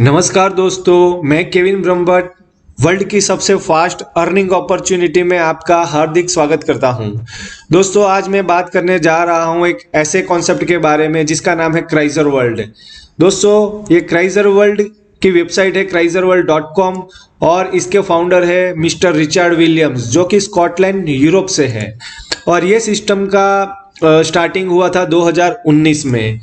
नमस्कार दोस्तों, मैं केविन ब्रह्मभट्ट वर्ल्ड की सबसे फास्ट अर्निंग अपॉर्चुनिटी में आपका हार्दिक स्वागत करता हूं। दोस्तों, आज मैं बात करने जा रहा हूं एक ऐसे कॉन्सेप्ट के बारे में जिसका नाम है क्राइजर वर्ल्ड। दोस्तों, ये क्राइजर वर्ल्ड की वेबसाइट है chryslerworld.com और इसके फाउंडर है मिस्टर रिचर्ड विलियम्स, जो कि स्कॉटलैंड यूरोप से है। और ये सिस्टम का स्टार्टिंग हुआ था 2019 में।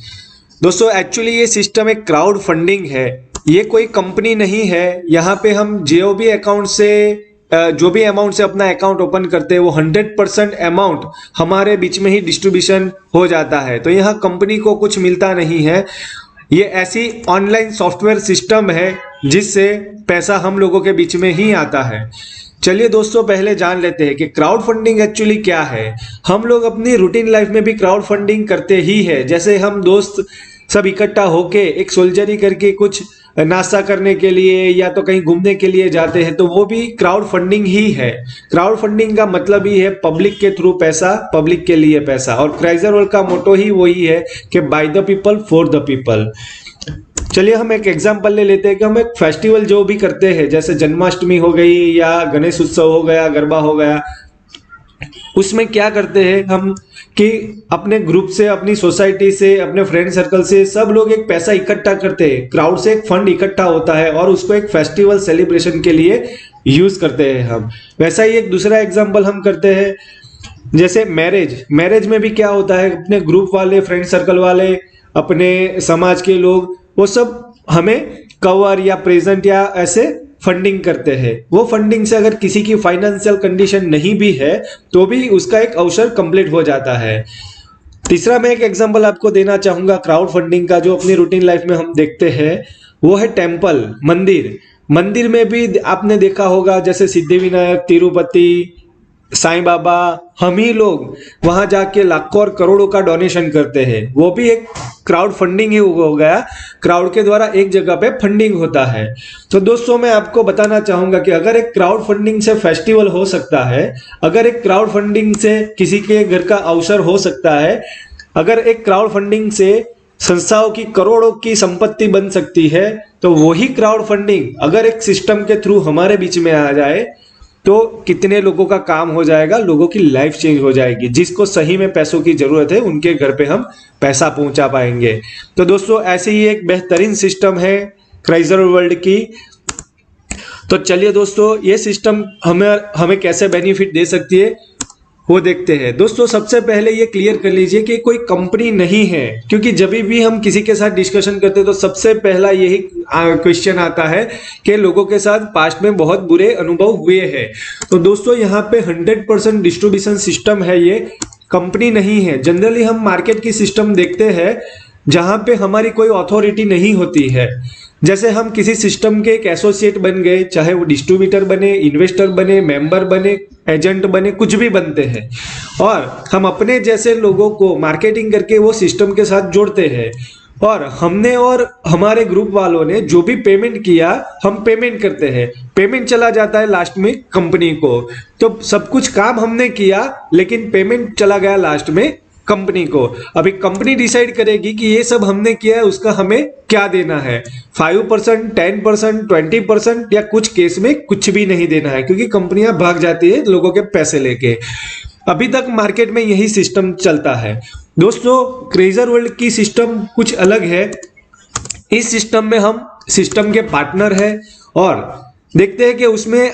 दोस्तों, एक्चुअली ये सिस्टम एक क्राउड फंडिंग है, ये कोई कंपनी नहीं है। यहाँ पे हम जो भी अकाउंट से जो भी अमाउंट से अपना अकाउंट ओपन करते हैं वो 100% अमाउंट हमारे बीच में ही डिस्ट्रीब्यूशन हो जाता है। तो यहाँ कंपनी को कुछ मिलता नहीं है। ये ऐसी ऑनलाइन सॉफ्टवेयर सिस्टम है जिससे पैसा हम लोगों के बीच में ही आता है। चलिए दोस्तों, पहले जान लेते हैं कि क्राउड फंडिंग एक्चुअली क्या है। हम लोग अपनी रूटीन लाइफ में भी क्राउड फंडिंग करते ही है। जैसे हम दोस्त सब इकट्ठा होके एक सोल्जरी करके कुछ नाश्ता करने के लिए या तो कहीं घूमने के लिए जाते हैं, तो वो भी क्राउड फंडिंग ही है। क्राउड फंडिंग का मतलब ही है पब्लिक के थ्रू पैसा, पब्लिक के लिए पैसा। और क्राइजर वर्ल्ड का मोटो ही वही है कि by the people for the people. चलिए हम एक एग्जांपल ले लेते हैं कि हम एक फेस्टिवल जो भी करते हैं, जैसे जन्माष्टमी हो गई या गणेश उत्सव हो गया, गरबा हो गया, उसमें क्या करते हैं हम कि अपने ग्रुप से, अपनी सोसाइटी से, अपने फ्रेंड सर्कल से सब लोग एक पैसा इकट्ठा करते हैं। क्राउड से एक फंड इकट्ठा होता है और उसको एक फेस्टिवल सेलिब्रेशन के लिए यूज करते हैं हम। वैसा ही एक दूसरा एग्जांपल हम करते हैं, जैसे मैरिज में भी क्या होता है, अपने ग्रुप वाले, फ्रेंड सर्कल वाले, अपने समाज के लोग, वो सब हमें कवर या प्रेजेंट या ऐसे फंडिंग करते हैं। वो फंडिंग से अगर किसी की फाइनेंशियल कंडीशन नहीं भी है तो भी उसका एक अवसर कंप्लीट हो जाता है। तीसरा मैं एक एग्जांपल आपको देना चाहूंगा क्राउड फंडिंग का, जो अपनी रूटीन लाइफ में हम देखते हैं, वो है टेम्पल, मंदिर में भी आपने देखा होगा, जैसे सिद्धिविनायक, तिरुपति, साईं बाबा, हम ही लोग वहां जाके लाखों और करोड़ों का डोनेशन करते हैं। वो भी एक क्राउड फंडिंग ही हो गया। क्राउड के द्वारा एक जगह पे फंडिंग होता है। तो दोस्तों, मैं आपको बताना चाहूंगा कि अगर एक क्राउड फंडिंग से फेस्टिवल हो सकता है, अगर एक क्राउड फंडिंग से किसी के घर का अवसर हो सकता है, अगर एक क्राउड फंडिंग से संस्थाओं की करोड़ों की संपत्ति बन सकती है, तो वही क्राउड फंडिंग अगर एक सिस्टम के थ्रू हमारे बीच में आ जाए तो कितने लोगों का काम हो जाएगा, लोगों की लाइफ चेंज हो जाएगी। जिसको सही में पैसों की जरूरत है उनके घर पे हम पैसा पहुंचा पाएंगे। तो दोस्तों, ऐसे ही एक बेहतरीन सिस्टम है क्राइजर वर्ल्ड की। तो चलिए दोस्तों, ये सिस्टम हमें कैसे बेनिफिट दे सकती है वो देखते हैं। दोस्तों, सबसे पहले ये क्लियर कर लीजिए कि कोई कंपनी नहीं है, क्योंकि जब भी हम किसी के साथ डिस्कशन करते हैं तो सबसे पहला यही क्वेश्चन आता है कि लोगों के साथ पास्ट में बहुत बुरे अनुभव हुए हैं। तो दोस्तों, यहाँ पे 100% डिस्ट्रीब्यूशन सिस्टम है, ये कंपनी नहीं है। जनरली हम मार्केट की सिस्टम देखते हैं जहां पे हमारी कोई अथॉरिटी नहीं होती है। जैसे हम किसी सिस्टम के एक एसोसिएट बन गए, चाहे वो डिस्ट्रीब्यूटर बने, इन्वेस्टर बने, मेंबर बने, एजेंट बने, कुछ भी बनते हैं, और हम अपने जैसे लोगों को मार्केटिंग करके वो सिस्टम के साथ जोड़ते हैं। और हमने और हमारे ग्रुप वालों ने जो भी पेमेंट किया, हम पेमेंट करते हैं, पेमेंट चला जाता है लास्ट में कंपनी को। तो सब कुछ काम हमने किया लेकिन पेमेंट चला गया लास्ट में कंपनी को। अभी कंपनी डिसाइड करेगी कि ये सब हमने किया है, उसका हमें क्या देना है, 5%, 10%, 20% या कुछ केस में कुछ भी नहीं देना है, क्योंकि कंपनियां भाग जाती है लोगों के पैसे लेके। अभी तक मार्केट में यही सिस्टम चलता है। दोस्तों, क्राइजर वर्ल्ड की सिस्टम कुछ अलग है। इस सिस्टम में हम सिस्टम के पार्टनर हैं और देखते हैं कि उसमें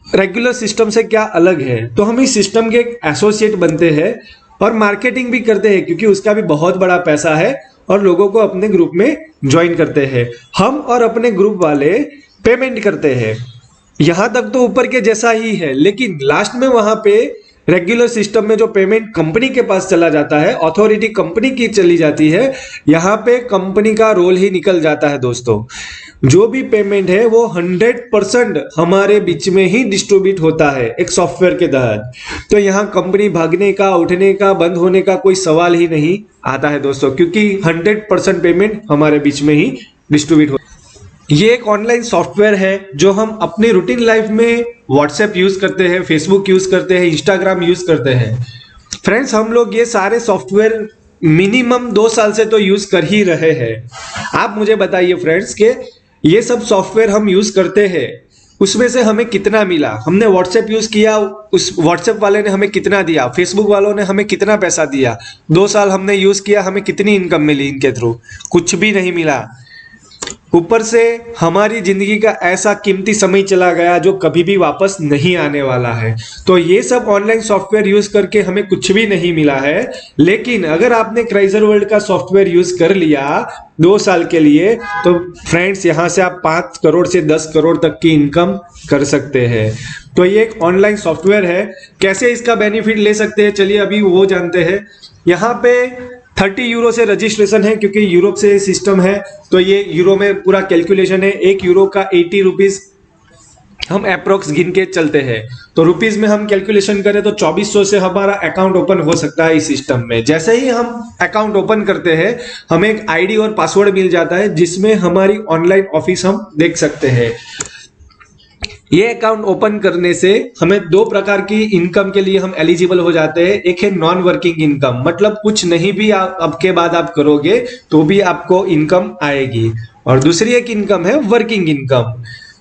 रेगुलर सिस्टम से क्या अलग है। तो हम इस सिस्टम के एक एसोसिएट बनते हैं और मार्केटिंग भी करते हैं, क्योंकि उसका भी बहुत बड़ा पैसा है, और लोगों को अपने ग्रुप में ज्वाइन करते हैं। हम और अपने ग्रुप वाले पेमेंट करते हैं। यहां तक तो ऊपर के जैसा ही है, लेकिन लास्ट में वहां पे रेगुलर सिस्टम में जो पेमेंट कंपनी के पास चला जाता है, अथॉरिटी कंपनी की चली जाती है, यहाँ पे कंपनी का रोल ही निकल जाता है। दोस्तों, जो भी पेमेंट है वो 100% हमारे बीच में ही डिस्ट्रीब्यूट होता है एक सॉफ्टवेयर के तहत। तो यहाँ कंपनी भागने का, उठने का, बंद होने का कोई सवाल ही नहीं आता है दोस्तों, क्योंकि 100% पेमेंट हमारे बीच में ही डिस्ट्रीब्यूट होता है। ये एक ऑनलाइन सॉफ्टवेयर है जो हम अपनी रूटीन लाइफ में व्हाट्सएप यूज करते हैं, फेसबुक यूज करते हैं, इंस्टाग्राम यूज करते हैं। फ्रेंड्स, हम लोग ये सारे सॉफ्टवेयर मिनिमम 2 साल से तो यूज कर ही रहे हैं। आप मुझे बताइए फ्रेंड्स कि ये सब सॉफ्टवेयर हम यूज करते हैं, उसमें से हमें कितना मिला? हमने व्हाट्सएप यूज किया, उस व्हाट्सएप वाले ने हमें कितना दिया? फेसबुक वालों ने हमें कितना पैसा दिया? 2 साल हमने यूज किया, हमें कितनी इनकम मिली इनके थ्रू? कुछ भी नहीं मिला। ऊपर से हमारी जिंदगी का ऐसा कीमती समय चला गया जो कभी भी वापस नहीं आने वाला है। तो ये सब ऑनलाइन सॉफ्टवेयर यूज करके हमें कुछ भी नहीं मिला है। लेकिन अगर आपने क्राइजर वर्ल्ड का सॉफ्टवेयर यूज कर लिया 2 साल के लिए, तो फ्रेंड्स यहां से आप 5 करोड़ से 10 करोड़ तक की इनकम कर सकते हैं। तो ये एक ऑनलाइन सॉफ्टवेयर है। कैसे इसका बेनिफिट ले सकते हैं, चलिए अभी वो जानते हैं। यहाँ पे 30 यूरो से रजिस्ट्रेशन है, क्योंकि यूरोप से सिस्टम है तो ये यूरो में पूरा कैलकुलेशन है। 1 यूरो का 80 रुपीज हम अप्रोक्स गिन के चलते हैं, तो रुपीज में हम कैलकुलेशन करें तो 2400 से हमारा अकाउंट ओपन हो सकता है इस सिस्टम में। जैसे ही हम अकाउंट ओपन करते हैं, हमें एक आईडी और पासवर्ड मिल जाता है, जिसमें हमारी ऑनलाइन ऑफिस हम देख सकते हैं। ये अकाउंट ओपन करने से हमें 2 प्रकार की इनकम के लिए हम एलिजिबल हो जाते हैं। एक है नॉन वर्किंग इनकम, मतलब कुछ नहीं भी अब के बाद आप करोगे तो भी आपको इनकम आएगी। और दूसरी एक इनकम है वर्किंग इनकम,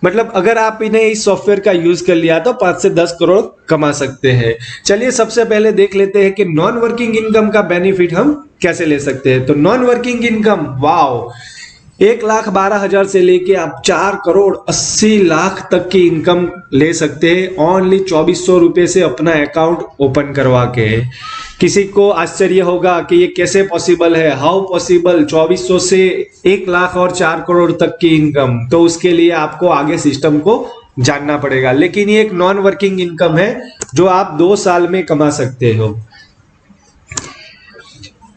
मतलब अगर आप इन्हें इस सॉफ्टवेयर का यूज कर लिया तो 5 से 10 करोड़ कमा सकते हैं। चलिए सबसे पहले देख लेते हैं कि नॉन वर्किंग इनकम का बेनिफिट हम कैसे ले सकते हैं। तो नॉन वर्किंग इनकम, वाओ, 1,12,000 से लेके आप 4 करोड़ 80 लाख तक की इनकम ले सकते हैं ओनली 2400 रुपए से अपना अकाउंट ओपन करवा के। किसी को आश्चर्य होगा कि ये कैसे पॉसिबल है, हाउ पॉसिबल, 2400 से 1 लाख और 4 करोड़ तक की इनकम। तो उसके लिए आपको आगे सिस्टम को जानना पड़ेगा। लेकिन ये एक नॉन वर्किंग इनकम है जो आप 2 साल में कमा सकते हो।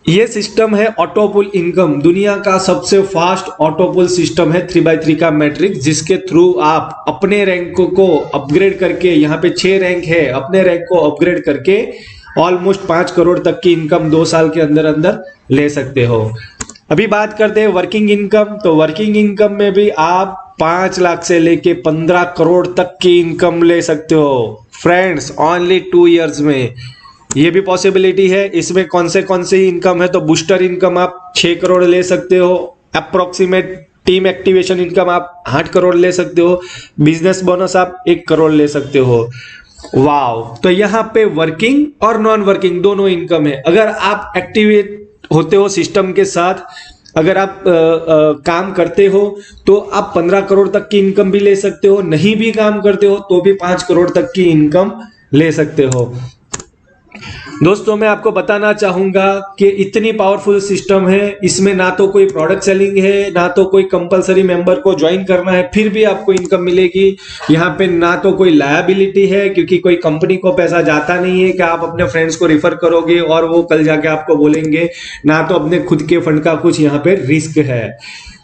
ये सिस्टम है ऑटोपुल इनकम, दुनिया का सबसे फास्ट ऑटोपुल सिस्टम है 3x3 का मैट्रिक्स, जिसके थ्रू आप अपने रैंक को अपग्रेड करके, यहाँ पे 6 रैंक है, अपने रैंक को अपग्रेड करके ऑलमोस्ट 5 करोड़ तक की इनकम 2 साल के अंदर अंदर ले सकते हो। अभी बात करते हैं वर्किंग इनकम। तो वर्किंग इनकम में भी आप 5 लाख से लेके 15 करोड़ तक की इनकम ले सकते हो फ्रेंड्स, ओनली 2 इयर्स में। ये भी पॉसिबिलिटी है। इसमें कौन से इनकम है, तो बूस्टर इनकम आप 6 करोड़ ले सकते हो, अप्रोक्सीमेट टीम एक्टिवेशन इनकम आप 8 करोड़ ले सकते हो, बिजनेस बोनस आप 1 करोड़ ले सकते हो। वाव, तो यहाँ पे वर्किंग और नॉन वर्किंग दोनों इनकम है। अगर आप एक्टिवेट होते हो सिस्टम के साथ, अगर आप काम करते हो तो आप 15 करोड़ तक की इनकम भी ले सकते हो, नहीं भी काम करते हो तो भी 5 करोड़ तक की इनकम ले सकते हो। दोस्तों मैं आपको बताना चाहूंगा कि इतनी पावरफुल सिस्टम है, इसमें ना तो कोई प्रोडक्ट सेलिंग है, ना तो कोई कंपलसरी मेंबर को ज्वाइन करना है फिर भी आपको इनकम मिलेगी। यहाँ पे ना तो कोई लायबिलिटी है, क्योंकि कोई कंपनी को पैसा जाता नहीं है कि आप अपने फ्रेंड्स को रिफर करोगे और वो कल जाके आपको बोलेंगे, ना तो अपने खुद के फंड का कुछ यहाँ पे रिस्क है।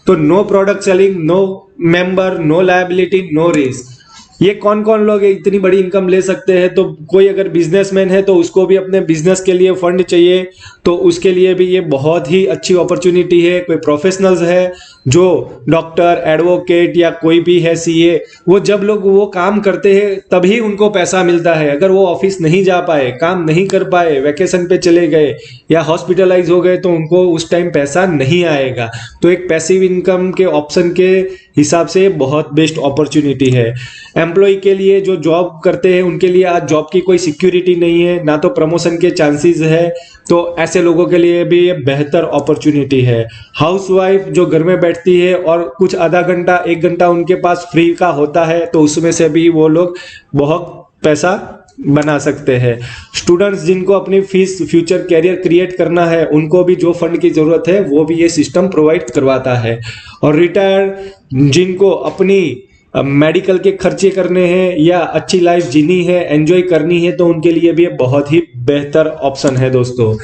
तो no product selling, no member, no liability, no risk. ये कौन कौन लोग इतनी बड़ी इनकम ले सकते हैं? तो कोई अगर बिजनेसमैन है तो उसको भी अपने बिजनेस के लिए फंड चाहिए, तो उसके लिए भी ये बहुत ही अच्छी अपॉर्चुनिटी है। कोई प्रोफेशनल्स है जो डॉक्टर, एडवोकेट या कोई भी है, सीए, वो जब लोग वो काम करते हैं तभी उनको पैसा मिलता है। अगर वो ऑफिस नहीं जा पाए, काम नहीं कर पाए, वैकेशन पे चले गए या हॉस्पिटलाइज हो गए तो उनको उस टाइम पैसा नहीं आएगा। तो एक पैसिव इनकम के ऑप्शन के हिसाब से बहुत बेस्ट अपॉर्चुनिटी है। एम्प्लॉय के लिए जो जॉब करते हैं उनके लिए आज जॉब की कोई सिक्योरिटी नहीं है, ना तो प्रमोशन के चांसेस है, तो ऐसे लोगों के लिए भी ये बेहतर अपॉर्चुनिटी है। हाउसवाइफ जो घर में बैठती है और कुछ आधा घंटा 1 घंटा उनके पास फ्री का होता है, तो उसमें से भी वो लोग बहुत पैसा बना सकते हैं। स्टूडेंट्स जिनको अपनी फीस फ्यूचर कैरियर क्रिएट करना है, उनको भी जो फंड की जरूरत है वो भी ये सिस्टम प्रोवाइड करवाता है। और रिटायर्ड जिनको अपनी मेडिकल के खर्चे करने हैं या अच्छी लाइफ जीनी है, एंजॉय करनी है, तो उनके लिए भी बहुत ही बेहतर ऑप्शन है। दोस्तों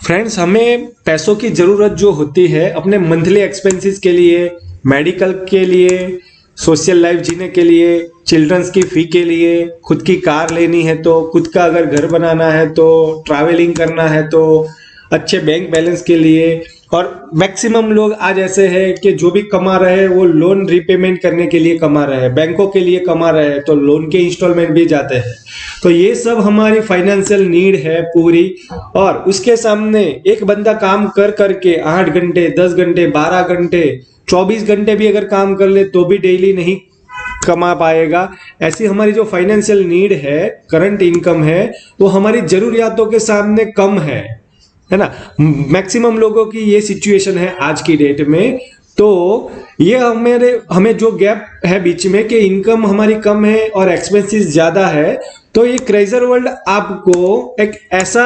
फ्रेंड्स, हमें पैसों की जरूरत जो होती है अपने मंथली एक्सपेंसेस के लिए, मेडिकल के लिए, सोशल लाइफ जीने के लिए, चिल्ड्रंस की फी के लिए, खुद की कार लेनी है तो, खुद का अगर घर बनाना है तो, ट्रैवलिंग करना है तो, अच्छे बैंक बैलेंस के लिए और मैक्सिमम लोग आज ऐसे हैं कि जो भी कमा रहे हैं वो लोन रिपेमेंट करने के लिए कमा रहे हैं, बैंकों के लिए कमा रहे हैं, तो लोन के इंस्टॉलमेंट भी जाते हैं। तो ये सब हमारी फाइनेंशियल नीड है पूरी। और उसके सामने एक बंदा काम कर करके 8 घंटे, 10 घंटे, 12 घंटे, 24 घंटे भी अगर काम कर ले तो भी डेली नहीं कमा पाएगा। ऐसी हमारी जो फाइनेंशियल नीड है, करंट इनकम है, वो हमारी जरूरियातों के सामने कम है ना। मैक्सिमम लोगों की ये सिचुएशन है आज की डेट में। तो ये हमें जो गैप है बीच में कि इनकम हमारी कम है और एक्सपेंसेस ज्यादा है, तो ये क्रेजर वर्ल्ड आपको एक ऐसा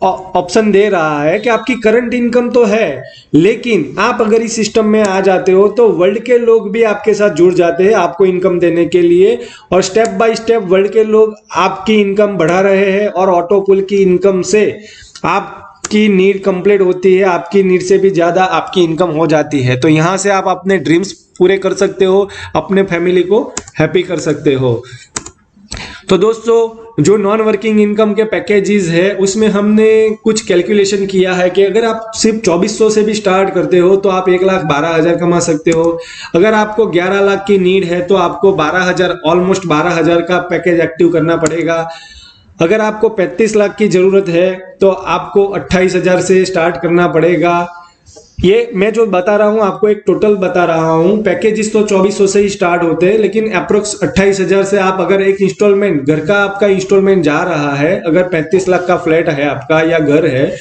ऑप्शन दे रहा है कि आपकी करंट इनकम तो है, लेकिन आप अगर इस सिस्टम में आ जाते हो तो वर्ल्ड के लोग भी आपके साथ जुड़ जाते हैं आपको इनकम देने के लिए, और स्टेप बाय स्टेप वर्ल्ड के लोग आपकी इनकम बढ़ा रहे हैं, और ऑटो पुल की इनकम से आपकी नीड कंप्लीट होती है, आपकी नीड से भी ज्यादा आपकी इनकम हो जाती है। तो यहां से आप अपने ड्रीम्स पूरे कर सकते हो, अपने फैमिली को हैप्पी कर सकते हो। तो दोस्तों, जो नॉन वर्किंग इनकम के पैकेजेस है उसमें हमने कुछ कैलकुलेशन किया है कि अगर आप सिर्फ 2400 से भी स्टार्ट करते हो तो आप 1,12,000 कमा सकते हो। अगर आपको 11 लाख की नीड है तो आपको 12,000, ऑलमोस्ट 12,000 का पैकेज एक्टिव करना पड़ेगा। अगर आपको 35 लाख की जरूरत है तो आपको 28,000 से स्टार्ट करना पड़ेगा। ये मैं जो बता रहा हूं आपको एक टोटल बता रहा हूं। पैकेजेस तो 2400 से ही स्टार्ट होते हैं, लेकिन अप्रोक्स 28,000 से आप अगर एक इंस्टॉलमेंट, घर का आपका इंस्टॉलमेंट जा रहा है, अगर 35 लाख का फ्लैट है आपका या घर है,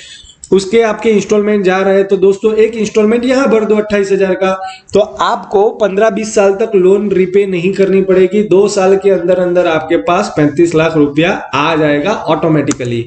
उसके आपके इंस्टॉलमेंट जा रहे हैं, तो दोस्तों एक इंस्टॉलमेंट यहां भर दो 28,000 का, तो आपको 15-20 साल तक लोन रिपे नहीं करनी पड़ेगी। 2 साल के अंदर अंदर आपके पास 35 लाख रुपया आ जाएगा ऑटोमेटिकली।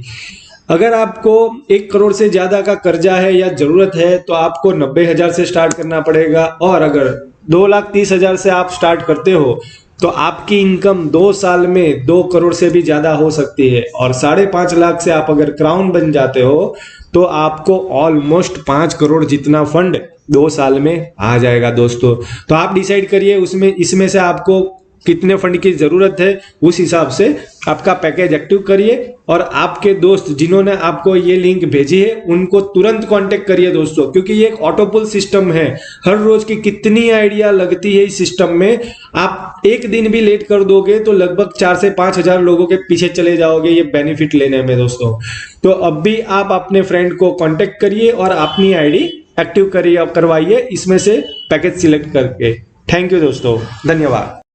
अगर आपको 1 करोड़ से ज्यादा का कर्जा है या जरूरत है तो आपको 90,000 से स्टार्ट करना पड़ेगा, और अगर 2,30,000 से आप स्टार्ट करते हो तो आपकी इनकम 2 साल में 2 करोड़ से भी ज्यादा हो सकती है। और 5.5 लाख से आप अगर क्राउन बन जाते हो तो आपको ऑलमोस्ट 5 करोड़ जितना फंड 2 साल में आ जाएगा दोस्तों। तो आप डिसाइड करिए इसमें से आपको कितने फंड की जरूरत है, उस हिसाब से आपका पैकेज एक्टिव करिए। और आपके दोस्त जिन्होंने आपको ये लिंक भेजी है उनको तुरंत कांटेक्ट करिए दोस्तों, क्योंकि ये एक ऑटोपुल सिस्टम है। हर रोज की कितनी आइडिया लगती है इस सिस्टम में, आप एक दिन भी लेट कर दोगे तो लगभग 4 से 5 हजार लोगों के पीछे चले जाओगे ये बेनिफिट लेने में दोस्तों। तो अब भी आप अपने फ्रेंड को कांटेक्ट करिए और अपनी आईडी एक्टिव करिए, करवाइए इसमें से पैकेज सिलेक्ट करके। थैंक यू दोस्तों, धन्यवाद।